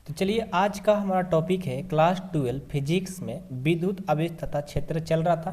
तो चलिए आज का हमारा टॉपिक है क्लास 12 फिजिक्स में विद्युत आवेश तथा क्षेत्र चल रहा था।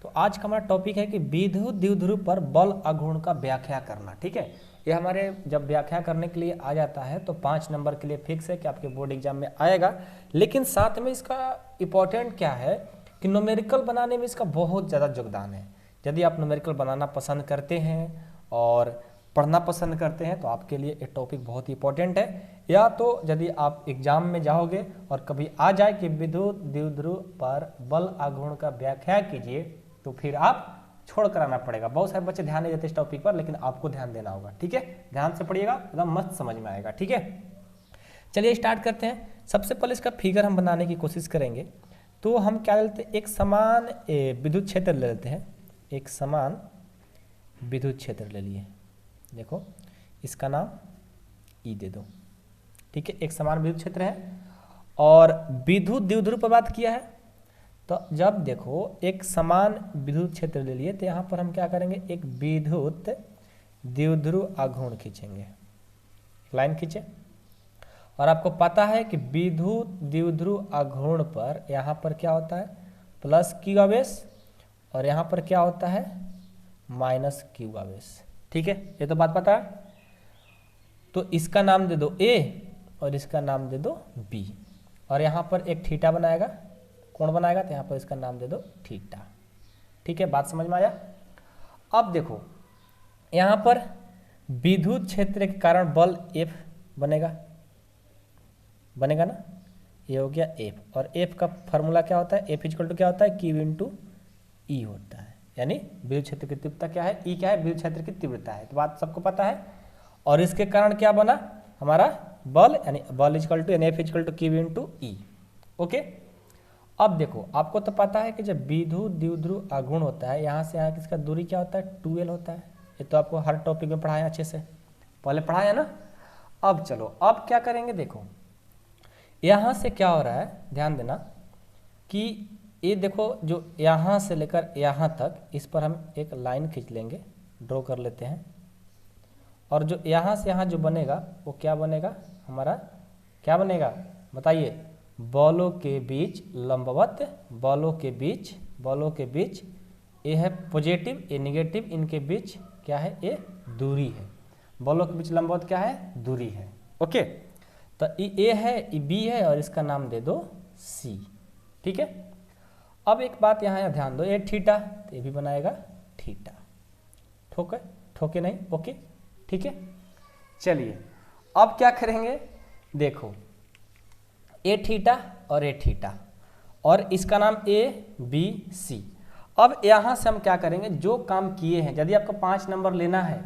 तो आज का हमारा टॉपिक है कि विद्युत द्विध्रुव पर बल आघूर्ण का व्याख्या करना। ठीक है, ये हमारे जब व्याख्या करने के लिए आ जाता है तो 5 नंबर के लिए फिक्स है कि आपके बोर्ड एग्जाम में आएगा। लेकिन साथ में इसका इम्पोर्टेंट क्या है कि न्यूमेरिकल बनाने में इसका बहुत ज़्यादा योगदान है। यदि आप न्यूमेरिकल बनाना पसंद करते हैं और पढ़ना पसंद करते हैं तो आपके लिए ये टॉपिक बहुत ही इंपॉर्टेंट है। या तो यदि आप एग्जाम में जाओगे और कभी आ जाए कि विद्युत द्विध्रुव पर बल आघूर्ण का व्याख्या कीजिए तो फिर आप छोड़ कर आना पड़ेगा। बहुत सारे बच्चे ध्यान नहीं देते इस टॉपिक पर, लेकिन आपको ध्यान देना होगा। ठीक है, ध्यान से पढ़िएगा, एकदम मस्त समझ में आएगा। ठीक है, चलिए स्टार्ट करते हैं। सबसे पहले इसका फिगर हम बनाने की कोशिश करेंगे। तो हम क्या लेते हैं, एक समान विद्युत क्षेत्र ले लेते हैं। एक समान विद्युत क्षेत्र ले लिए, देखो इसका नाम ई दे दो। ठीक है, एक समान विद्युत क्षेत्र है और विद्युत द्विध्रुव पर बात किया है। तो जब देखो एक समान विद्युत क्षेत्र ले लिए तो यहाँ पर हम क्या करेंगे, एक विद्युत द्विध्रुव आघूर्ण खींचेंगे। लाइन खींचे और आपको पता है कि विद्युत द्विध्रुव आघूर्ण पर यहाँ पर क्या होता है, प्लस क्यू आवेश और यहाँ पर क्या होता है, माइनस क्यू आवेश। ठीक है, ये तो बात पता है। तो इसका नाम दे दो ए और इसका नाम दे दो बी और यहाँ पर एक थीटा बनाएगा, कोण बनाएगा, तो यहाँ पर इसका नाम दे दो थीटा। ठीक है, बात समझ में आया। अब देखो यहाँ पर विद्युत क्षेत्र के कारण बल F बनेगा ना, ये हो गया F। और F का फॉर्मूला क्या होता है, F इक्वल टू क्या होता है, Q इंटू ई होता है। यानी विद्युत क्षेत्र की तीव्रता क्या है, ई क्या है, विद्युत क्षेत्र की तीव्रता है। तो बात सबको पता है। और इसके कारण क्या बना हमारा बल, यानी बल इक्वल टू यानी F equal to Q into E. Okay, अब देखो आपको तो पता है कि जब विद्युत द्विध्रुव आघूर्ण होता है, यहाँ से यहाँ किसका दूरी क्या होता है, 2L होता है। ये तो आपको हर टॉपिक में पढ़ाया अच्छे से, पहले पढ़ाया ना। अब चलो अब क्या करेंगे, देखो यहाँ से क्या हो रहा है, ध्यान देना कि ये देखो जो यहाँ से लेकर यहाँ तक, इस पर हम एक लाइन खींच लेंगे, ड्रॉ कर लेते हैं। और जो यहाँ से यहाँ जो बनेगा वो क्या बनेगा, हमारा क्या बनेगा बताइए, बलों के बीच लंबवत, बलों के बीच ये है पॉजिटिव, ये निगेटिव, इनके बीच क्या है, ये दूरी है। बलों के बीच लंबवत क्या है, दूरी है। ओके, तो ये है, ये बी है और इसका नाम दे दो सी। ठीक है, अब एक बात यहाँ ध्यान दो, ये थीटा, तो ये भी बनाएगा थीटा। ठोके नहीं, ओके ठीक है। चलिए अब क्या करेंगे, देखो ए थीटा और ए थीटा और इसका नाम ए बी सी। अब यहाँ से हम क्या करेंगे, जो काम किए हैं, यदि आपको 5 नंबर लेना है,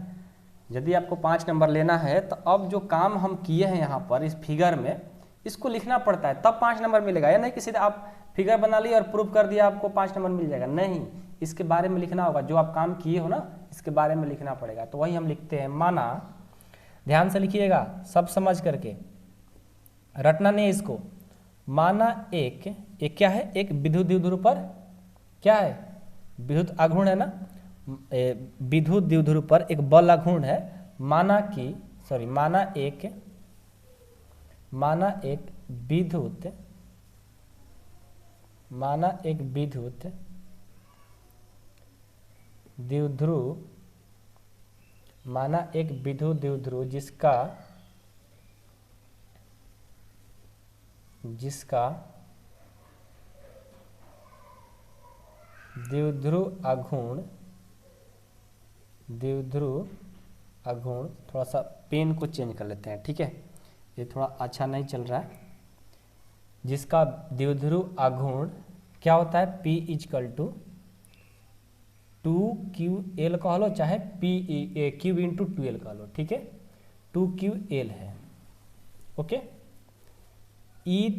यदि आपको 5 नंबर लेना है तो अब जो काम हम किए हैं यहाँ पर इस फिगर में, इसको लिखना पड़ता है, तब 5 नंबर मिलेगा। या नहीं कि सीधे आप फिगर बना लिया और प्रूफ कर दिया आपको 5 नंबर मिल जाएगा, नहीं, इसके बारे में लिखना होगा। जो आप काम किए हो ना, इसके बारे में लिखना पड़ेगा। तो वही हम लिखते हैं, माना, ध्यान से लिखिएगा सब समझ करके, रटना नहीं इसको। माना एक क्या है, एक विद्युत द्विध्रुव पर क्या है, विद्युत आघूर्ण है ना, विद्युत द्विध्रुव पर एक बल आघूर्ण है। माना एक विद्युत द्विध्रुव जिसका द्विध्रुव आघूर्ण, थोड़ा सा पेन को चेंज कर लेते हैं। ठीक है, ये थोड़ा अच्छा नहीं चल रहा है। जिसका द्विध्रुव आघूर्ण क्या होता है, P इक्वल टू 2QL कह लो, चाहे Q इंटू 2L कह लो। ठीक है, 2QL है। ओके, ई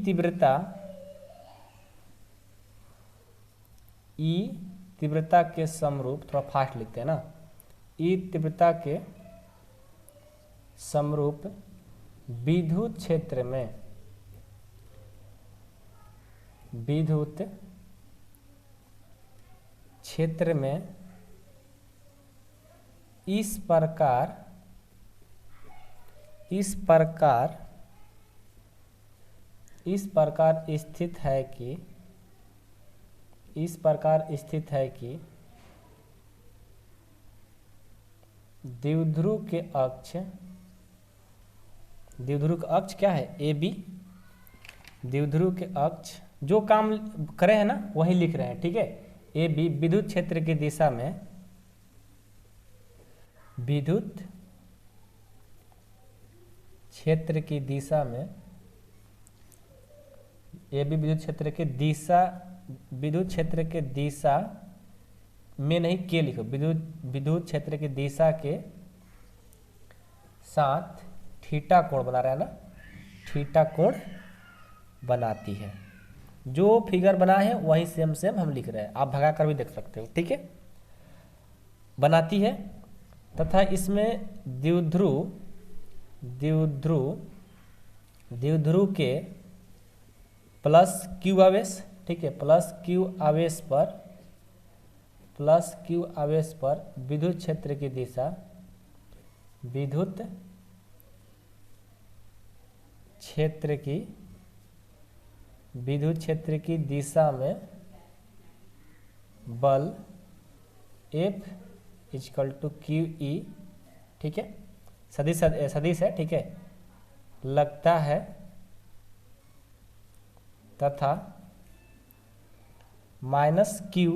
तीव्रता के समरूप, थोड़ा फास्ट लिखते हैं ना, ई तीव्रता के समरूप विद्युत क्षेत्र में इस प्रकार इस प्रकार स्थित है कि द्विध्रुव के अक्ष क्या है, ए बी। द्विध्रुव के अक्ष जो काम करे हैं ना वही लिख रहे हैं, ठीक है। ए बी विद्युत क्षेत्र की दिशा में, विद्युत क्षेत्र की दिशा में, ए बी विद्युत क्षेत्र के दिशा में नहीं के लिखो, विद्युत क्षेत्र की दिशा के साथ थीटा कोण बना रहा है ना, थीटा कोण बनाती है। जो फिगर बना है वही सेम हम लिख रहे हैं, आप भगा कर भी देख सकते हो, ठीक है। बनाती है तथा इसमें द्विध्रुव के प्लस क्यू आवेश, ठीक है, प्लस क्यू आवेश पर विद्युत क्षेत्र की दिशा, विद्युत क्षेत्र की दिशा में बल F = QE, ठीक है, सदिश है, ठीक है, लगता है तथा माइनस क्यू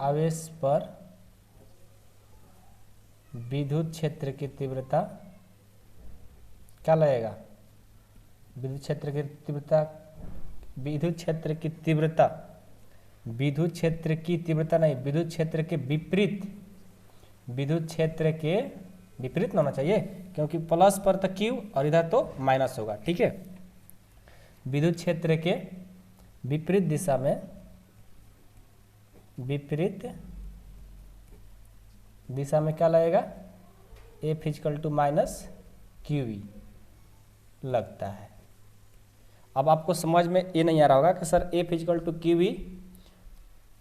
आवेश पर विद्युत क्षेत्र की तीव्रता क्या लगेगा, विद्युत क्षेत्र की तीव्रता नहीं, विद्युत क्षेत्र के विपरीत होना चाहिए, क्योंकि प्लस पर तो क्यू और इधर तो माइनस होगा, ठीक है। विद्युत क्षेत्र के विपरीत दिशा में क्या लगेगा, F = -QE लगता है। अब आपको समझ में ये नहीं आ रहा होगा कि sir F = QE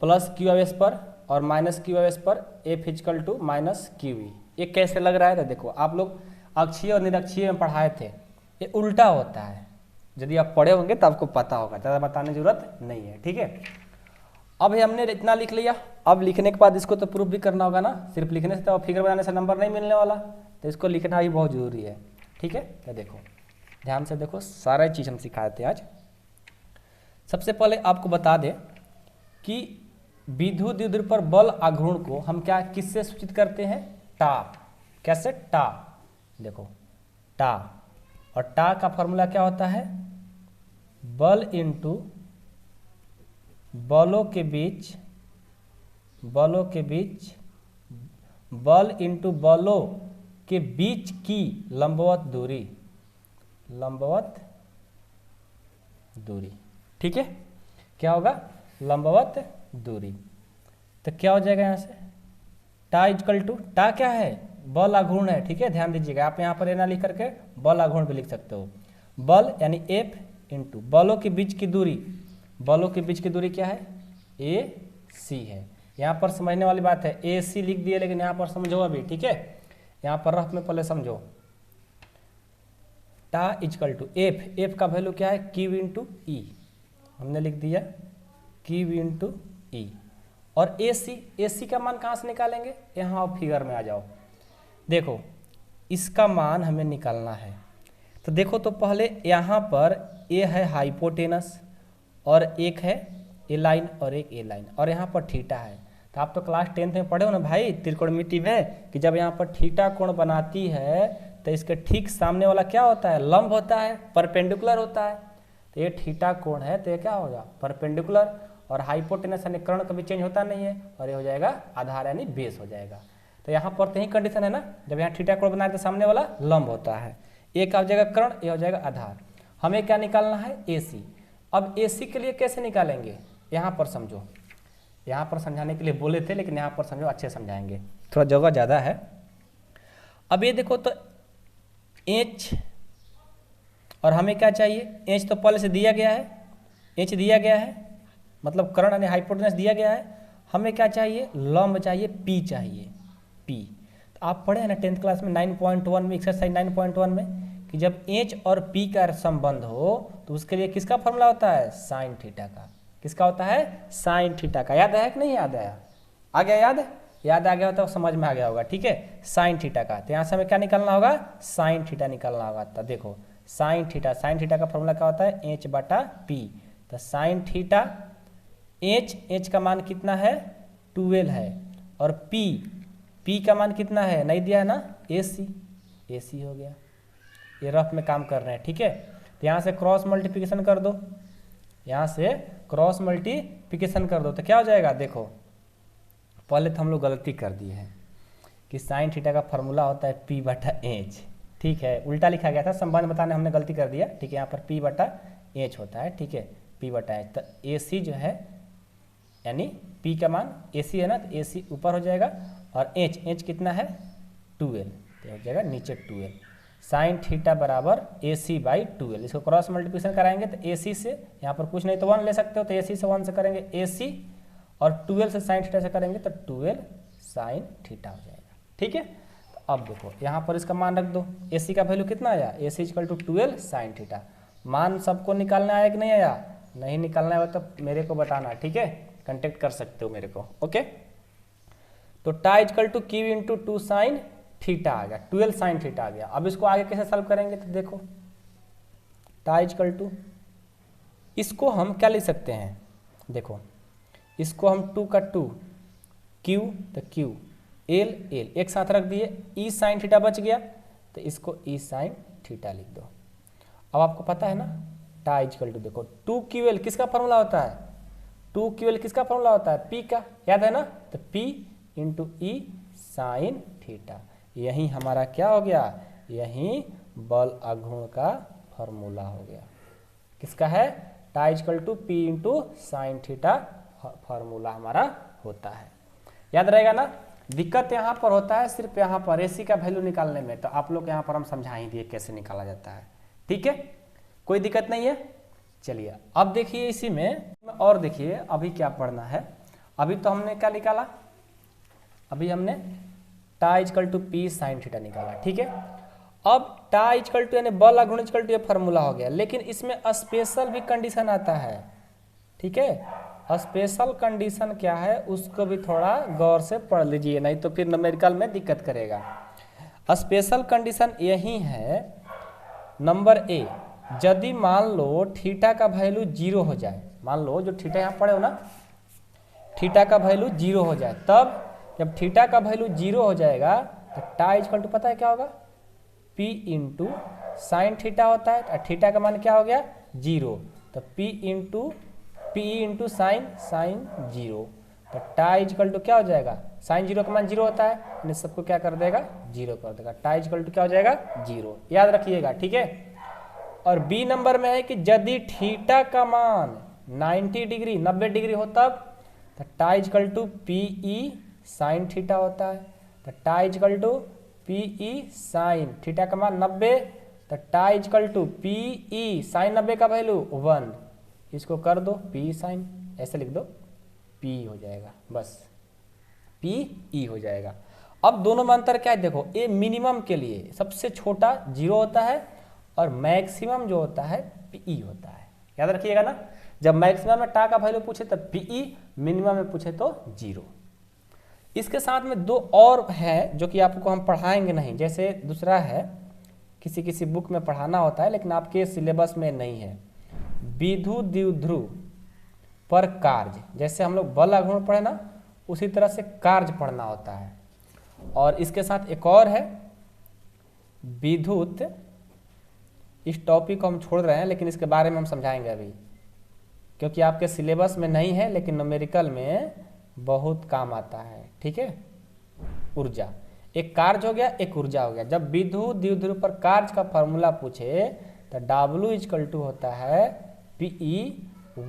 plus Q आवेश पर और माइनस क्यू आवेश पर F = -QE, ये कैसे लग रहा है। तो देखो, आप लोग अक्षीय और निरक्षीय में पढ़ाए थे, ये उल्टा होता है। यदि आप पढ़े होंगे तो आपको पता होगा, ज़्यादा बताने की जरूरत नहीं है, ठीक है। अब हमने इतना लिख लिया, अब लिखने के बाद इसको तो प्रूफ भी करना होगा ना, सिर्फ लिखने से तो फिगर बनाने से नंबर नहीं मिलने वाला, तो इसको लिखना भी बहुत जरूरी है, ठीक है। तो देखो ध्यान से देखो, सारा चीज़ हम सिखाए थे आज। सबसे पहले आपको बता दें कि विद्युत द्विध्रुव पर बल आघूर्ण को हम क्या किससे सूचित करते हैं, टा। कैसे, टा, देखो टा, और टा का फॉर्मूला क्या होता है, बल इंटू बलों के बीच की लंबवत दूरी, ठीक है। क्या होगा, लंबवत दूरी। तो क्या हो जाएगा यहाँ से, टा = टा क्या है, बल आघूर्ण है, ठीक है। ध्यान दीजिएगा, आप यहाँ पर ना लिख करके बल आघूर्ण भी लिख सकते हो। बल यानी F इंटू बलों के बीच की दूरी, क्या है, AC है। यहाँ पर समझने वाली बात है, AC लिख दिए, लेकिन यहाँ पर समझो अभी, ठीक है। यहाँ पर रफ में पहले समझो, टा = F का वैल्यू क्या है, Q × E, हमने लिख दिया Q × E। और AC का मान कहाँ से निकालेंगे, यहाँ आप फिगर में आ जाओ, देखो इसका मान हमें निकालना है। तो देखो, तो पहले यहाँ पर A है हाइपोटेनस, और एक है ए लाइन और एक ए लाइन, और यहाँ पर थीटा है। तो आप तो क्लास 10th में पढ़े हो ना भाई त्रिकोणमिति में, कि जब यहाँ पर थीटा कोण बनाती है तो इसके ठीक सामने वाला क्या होता है, लंब होता है, परपेंडिकुलर होता है। तो ये थीटा कोण है, तो ये क्या होगा, परपेंडिकुलर। और हाइपोटेनस यानी कर्ण कभी चेंज होता नहीं है, और ये हो जाएगा आधार यानी बेस हो जाएगा। तो यहाँ पर तो यही कंडीशन है ना, जब यहाँ थीटा कोण बनाए तो सामने वाला लंब होता है, एक हो जाएगा कर्ण, ये हो जाएगा आधार। हमें क्या निकालना है, AC। अब AC के लिए कैसे निकालेंगे, यहाँ पर समझो, यहाँ पर समझाने के लिए बोले थे, लेकिन यहाँ पर समझो अच्छे समझाएंगे, थोड़ा जगह ज़्यादा है। अब ये देखो, तो H और हमें क्या चाहिए, H तो पहले से दिया गया है, H दिया गया है, मतलब कर्ण यानी हाइपोटेनस दिया गया है। हमें क्या चाहिए, लंब चाहिए, P चाहिए, P। तो आप पढ़े हैं ना 10th क्लास में 9.1 में, एक्सरसाइज 9.1 में, कि जब एच और पी का संबंध हो तो उसके लिए किसका फॉर्मूला होता है, साइन थीटा का। किसका होता है, साइन थीटा का। याद है कि नहीं याद आया, आ गया याद, याद आ गया तो समझ में आ गया होगा, ठीक है, साइन थीटा का। तो यहाँ से हमें क्या निकालना होगा, साइन थीटा निकालना होगा। तो देखो साइन थीटा का फॉर्मूला क्या होता है, एच बटा पी। तो साइन थीटा एच का मान कितना है 12 है, और पी का मान कितना है नहीं दिया है ना, AC हो गया। ये रफ में काम कर रहे हैं, ठीक है। तो यहाँ से क्रॉस मल्टीप्लिकेशन कर दो, यहाँ से क्रॉस मल्टीप्लिकेशन कर दो तो क्या हो जाएगा, देखो पहले तो हम लोग गलती कर दिए हैं कि साइन थीटा का फॉर्मूला होता है P बटा एच, ठीक है, उल्टा लिखा गया था, संबंध बताने हमने गलती कर दिया, ठीक है। यहाँ पर P बटा एच होता है, ठीक है, P बटा एच। तो AC जो है यानी P का मान AC है ना, तो AC ऊपर हो जाएगा, और एच कितना है 12, तो हो जाएगा नीचे 12। साइन थीटा बराबर AC बाई 12। इसको क्रॉस मल्टीप्लिकेशन कराएंगे तो AC से, यहाँ पर कुछ नहीं तो 1 ले सकते हो, तो AC से 1 से करेंगे AC, और 12 से साइन थीटा से करेंगे तो 12 साइन थीटा हो जाएगा, ठीक है। तो अब देखो यहाँ पर इसका मान रख दो, AC का वैल्यू कितना आया, AC equal to 12 sine theta. मान सबको निकालना आया कि नहीं आया, नहीं निकालना है तो मेरे को बताना, ठीक है, कंटेक्ट कर सकते हो मेरे को, ओके। तो tie equal to Q into 2 sine theta आ गया, 12 साइन थीटा आ गया। अब इसको आगे कैसे सॉल्व करेंगे, तो देखो टाई इक्वल टू, इसको हम क्या लिख सकते हैं, देखो इसको हम 2 का 2, Q तो Q, L एक साथ रख दिए, E साइन थीटा बच गया, तो इसको E साइन थीटा लिख दो। अब आपको पता है ना टाई इक्वल टू, देखो 2QL किसका फॉर्मूला होता है, 2QL किसका फॉर्मूला होता है, P का, याद है ना, तो P into E sine theta. यही हमारा क्या हो गया, यही बल आघूर्ण का फॉर्मूला हो गया। किसका है, tau equal to P into sine theta formula हमारा होता है, याद रहेगा ना। दिक्कत यहाँ पर होता है सिर्फ यहाँ पर AC का वैल्यू निकालने में, तो आप लोग यहाँ पर हम समझा ही दिए कैसे निकाला जाता है, ठीक है, कोई दिक्कत नहीं है। चलिए अब देखिए इसी में और देखिए अभी क्या पढ़ना है। अभी तो हमने क्या निकाला, अभी हमने tau equal to P sine theta निकाला, ठीक है। अब टाई इक्वल टू यानी बल आघूर्ण इक्वल टू ये फॉर्मूला हो गया, लेकिन इसमें स्पेशल भी कंडीशन आता है, ठीक है। स्पेशल कंडीशन क्या है उसको भी थोड़ा गौर से पढ़ लीजिए, नहीं तो फिर न्यूमेरिकल में दिक्कत करेगा। स्पेशल कंडीशन यही है, नंबर ए, यदि मान लो थीटा का वैल्यू 0 हो जाए, मान लो जो थीटा यहाँ पढ़े हो ना, थीटा का वैल्यू 0 हो जाए, तब जब थीटा का वैल्यू 0 हो जाएगा तो टाई इक्वल टू पता है क्या होगा, P इंटू साइन थीटा होता है, तो थीटा का मान क्या हो गया 0, तो P इंटू साइन 0, तो टाई इक्वल टू क्या हो जाएगा, साइन 0 का मान 0 होता है, यानी सबको क्या कर देगा 0 कर देगा, टाई इक्वल टू क्या हो जाएगा 0, याद रखिएगा, ठीक है। और बी नंबर में है कि यदि थीटा का मान 90 डिग्री हो तब, तो tie equal to PE sine theta होता है, तो tie equal to PE sine theta का मान 90, तो tie equal to PE sine 90 का वैल्यू 1, इसको कर दो P साइन, ऐसे लिख दो P हो जाएगा, बस PE हो जाएगा। अब दोनों में अंतर क्या है, देखो ये मिनिमम के लिए सबसे छोटा 0 होता है, और मैक्सिमम जो होता है PE होता है, याद रखिएगा ना। जब मैक्सिमम में टा का वैल्यू पूछे तो PE, मिनिमम में पूछे तो 0। इसके साथ में दो और है जो कि आपको हम पढ़ाएंगे नहीं, जैसे दूसरा है किसी बुक में पढ़ाना होता है लेकिन आपके सिलेबस में नहीं है, विद्युत द्विध्रुव पर कार्य, जैसे हम लोग बल आघूर्ण पढ़े ना उसी तरह से कार्य पढ़ना होता है। और इसके साथ एक और है विद्युत, इस टॉपिक को हम छोड़ रहे हैं लेकिन इसके बारे में हम समझाएंगे अभी, क्योंकि आपके सिलेबस में नहीं है लेकिन न्यूमेरिकल में बहुत काम आता है, ठीक है। ऊर्जा, एक कार्य हो गया एक ऊर्जा हो गया। जब विद्युत द्विध्रुव पर कार्य का फॉर्मूला पूछे तो W इक्वल टू होता है PE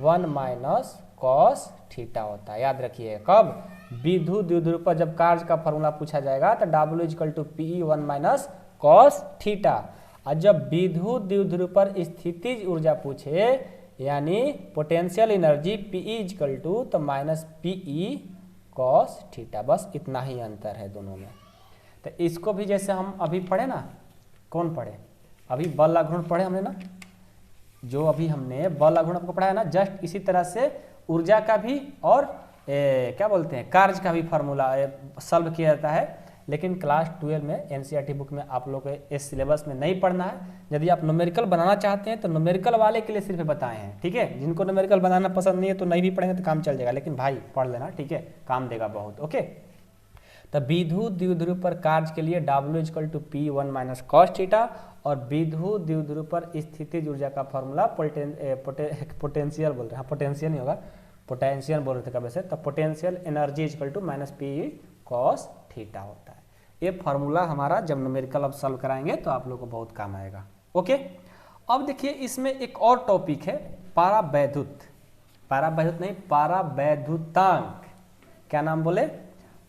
1 माइनस कॉस थीटा होता है, याद रखिए। कब, विद्युत द्विध्रुव पर जब कार्य का फॉर्मूला पूछा जाएगा तो W equal to PE 1 minus cos theta, और जब विद्युत द्विध्रुव पर स्थितिज ऊर्जा पूछे यानी potential energy PE equal to तो माइनस PE कॉस थीटा, बस इतना ही अंतर है दोनों में। तो इसको भी जैसे हम अभी पढ़े ना, कौन पढ़े, अभी बल आघूर्ण पढ़े हमने ना, जो अभी हमने बल आघूर्ण आपको पढ़ाया ना, जस्ट इसी तरह से ऊर्जा का भी और क्या बोलते हैं कार्य का भी फार्मूला सॉल्व किया जाता है। लेकिन क्लास 12 में एनसीईआरटी बुक में आप लोग को इस सिलेबस में नहीं पढ़ना है। यदि आप न्यूमेरिकल बनाना चाहते हैं तो न्यूमेरिकल वाले के लिए सिर्फ बताए हैं, ठीक है। जिनको न्यूमेरिकल बनाना पसंद नहीं है तो नहीं भी पढ़ेंगे तो काम चल जाएगा, लेकिन भाई पढ़ लेना, ठीक है, काम देगा बहुत। ओके, तो विद्युत द्विध्रुव पर कार्य के लिए W = P1 - cos थीटा और विद्युत द्विध्रुव पर स्थितिज ऊर्जा का फॉर्मूला पोटेंशियल बोल रहे हैं, पोटेंशियल नहीं होगा, पोटेंशियल बोल रहे थे कब से, तो potential energy = -P cos theta होता है। ये फार्मूला हमारा जब न्यूमेरिकल अब सॉल्व कराएंगे तो आप लोग को बहुत काम आएगा। ओके, अब देखिए इसमें एक और टॉपिक है पारावैद्युत, पारावैद्युत नहीं पारावैद्युतांक, क्या नाम बोले,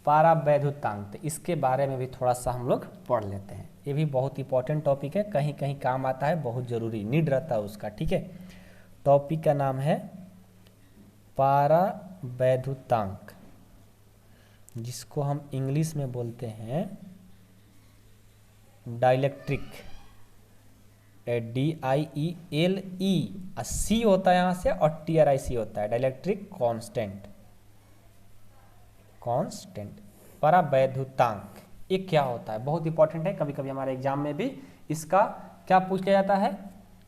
पारावैद्युतांक। तो इसके बारे में भी थोड़ा सा हम लोग पढ़ लेते हैं। ये भी बहुत इंपॉर्टेंट टॉपिक है, कहीं कहीं काम आता है, बहुत जरूरी नीड रहता है उसका, ठीक है। टॉपिक का नाम है पारावैद्युतांक, जिसको हम इंग्लिश में बोलते हैं डाइलेक्ट्रिक, DIELE, सी होता है यहाँ से और TRIC होता है, डाइलेक्ट्रिक कांस्टेंट, कांस्टेंट पारावैद्युतांक। ये क्या होता है, बहुत इंपॉर्टेंट है, कभी कभी हमारे एग्जाम में भी इसका क्या पूछ लिया जाता है,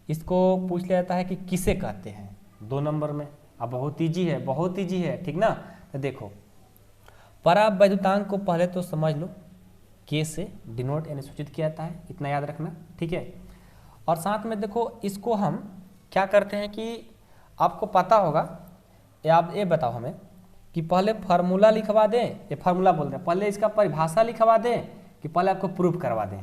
इसको पूछ लिया जाता है कि किसे कहते हैं, 2 नंबर में। अब बहुत ईजी है, बहुत ईजी है, ठीक ना। तो देखो परावैद्युतांक को पहले तो समझ लो, के से डिनोट यानी सूचित किया जाता है, इतना याद रखना, ठीक है। और साथ में देखो इसको हम क्या करते हैं कि आपको पता होगा, या आप ये बताओ हमें कि पहले फार्मूला लिखवा दें, ये फार्मूला बोल रहे हैं, पहले इसका परिभाषा लिखवा दें कि पहले आपको प्रूफ करवा दें।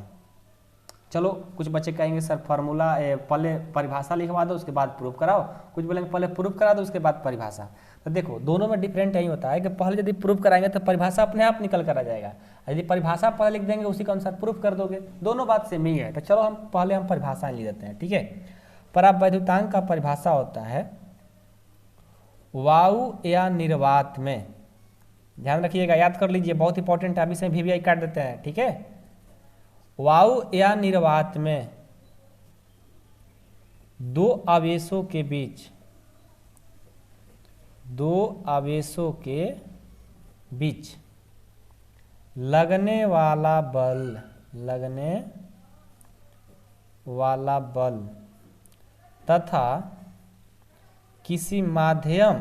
चलो कुछ बच्चे कहेंगे सर फार्मूला पहले परिभाषा लिखवा दो उसके बाद प्रूफ कराओ, कुछ बोलेंगे पहले प्रूफ करा दो उसके बाद परिभाषा। तो देखो दोनों में डिफरेंट यही होता है कि पहले यदि प्रूफ कराएंगे तो परिभाषा अपने आप निकल कर आ जाएगा, यदि परिभाषा पहले लिख देंगे उसी के अनुसार प्रूफ कर दोगे, दोनों बात सेम ही है। तो चलो हम पहले परिभाषा लिख देते हैं, ठीक है। परावैद्युतांक का परिभाषा होता है वायु या निर्वात में, ध्यान रखिएगा, याद कर लीजिए, बहुत इंपॉर्टेंट है, अभी से VVI काट देते हैं, ठीक है। वायु या निर्वात में 2 आवेशों के बीच, 2 आवेशों के बीच लगने वाला बल, लगने वाला बल तथा किसी माध्यम,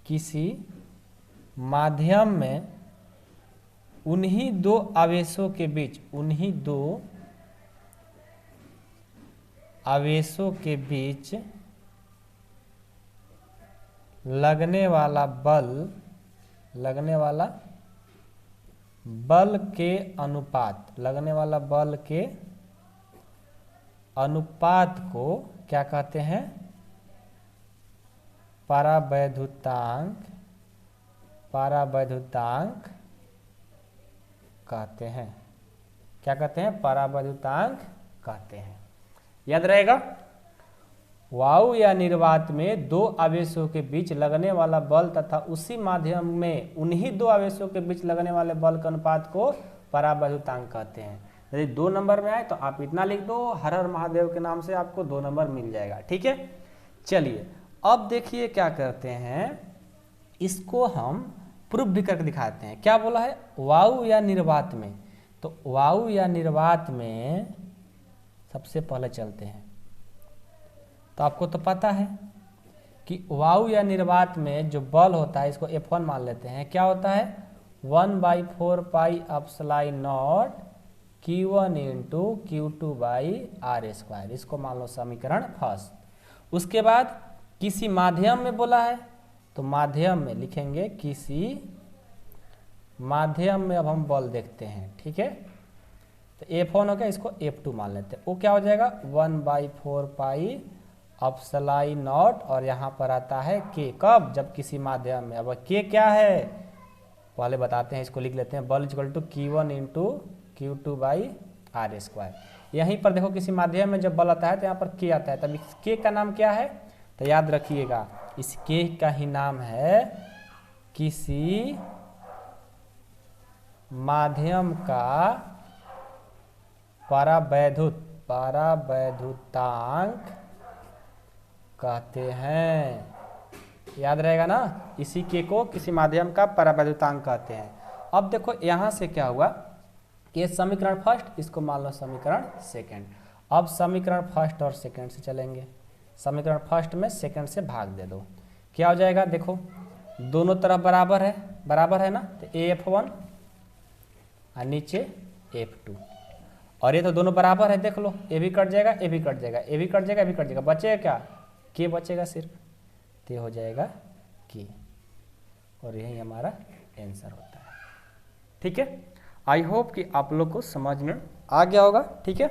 किसी माध्यम में उन्हीं 2 आवेशों के बीच, उन्हीं 2 आवेशों के बीच लगने वाला बल, लगने वाला बल के अनुपात, लगने वाला बल के अनुपात को क्या कहते हैं, परावैद्युतांक, परावैद्युतांक कहते हैं। क्या कहते हैं, परावैद्युतांक कहते हैं, याद रहेगा। वायु या निर्वात में 2 आवेशों के बीच लगने वाला बल तथा उसी माध्यम में उन्हीं 2 आवेशों के बीच लगने वाले बल के अनुपात को परावैद्युतांक कहते हैं। यदि 2 नंबर में आए तो आप इतना लिख दो, हर हर महादेव के नाम से आपको 2 नंबर मिल जाएगा, ठीक है। चलिए अब देखिए क्या करते हैं, इसको हम प्रूफ भी करके दिखाते हैं। क्या बोला है, वायु या निर्वात में, तो वायु या निर्वात में सबसे पहले चलते हैं। तो आपको तो पता है कि वायु या निर्वात में जो बल होता है, इसको F1 मान लेते हैं, क्या होता है 1/4 pi epsilon not Q1 × Q2/r², इसको मान लो समीकरण फर्स्ट। उसके बाद किसी माध्यम में बोला है, तो माध्यम में लिखेंगे, किसी माध्यम में अब हम बल देखते हैं, ठीक है। तो F1 हो गया, इसको F2 मान लेते हैं। वो क्या हो जाएगा 1/4 पाई एप्सिलॉन नॉट, और यहाँ पर आता है K, कब, जब किसी माध्यम में। अब K क्या है पहले बताते हैं, इसको लिख लेते हैं, बल = Q1 × Q2/r²। यहीं पर देखो किसी माध्यम में जब बल आता है तो यहाँ पर K आता है, तब इस K का नाम क्या है, तो याद रखिएगा इस K का ही नाम है किसी माध्यम का परावैद्युतांक कहते हैं। याद रहेगा ना, इसी के को किसी माध्यम का परावैद्युतांक कहते हैं। अब देखो यहाँ से क्या हुआ, ये समीकरण फर्स्ट, इसको मान लो समीकरण सेकंड। अब समीकरण फर्स्ट और सेकंड से चलेंगे। समीकरण फर्स्ट में सेकंड से भाग दे दो, क्या हो जाएगा, देखो दोनों तरफ बराबर है ना, तो AF1 और नीचे F2, और ये तो दोनों बराबर है, देख लो ये भी कट जाएगा, ये भी कट जाएगा, ये भी कट जाएगा, ये भी कट जाएगा, बचेगा क्या, के बचेगा सिर्फ, तो हो जाएगा के, और यही हमारा आंसर होता है। ठीक है, आई होप कि आप लोग को समझ में आ गया होगा। ठीक है,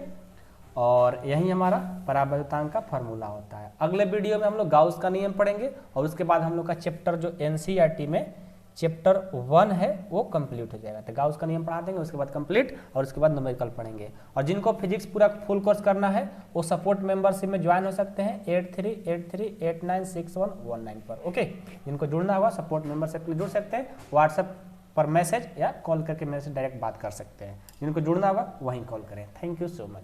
और यही हमारा परावैद्युतांक का फॉर्मूला होता है। अगले वीडियो में हम लोग गाउस का नियम पढ़ेंगे, और उसके बाद हम लोग का चैप्टर जो NCERT में चैप्टर 1 है वो कंप्लीट हो जाएगा। तो गाउस का नियम पढ़ा देंगे, उसके बाद कंप्लीट, और उसके बाद न्यूमेरिकल पढ़ेंगे। और जिनको फिजिक्स पूरा फुल कोर्स करना है वो सपोर्ट मेंबरशिप में ज्वाइन हो सकते हैं 8383896119 पर। ओके, जिनको जुड़ना होगा सपोर्ट मेंबरशिप में जुड़ सकते हैं, व्हाट्सएप पर मैसेज या कॉल करके मेरे से डायरेक्ट बात कर सकते हैं। जिनको जुड़ना होगा वहीं कॉल करें। Thank you so much.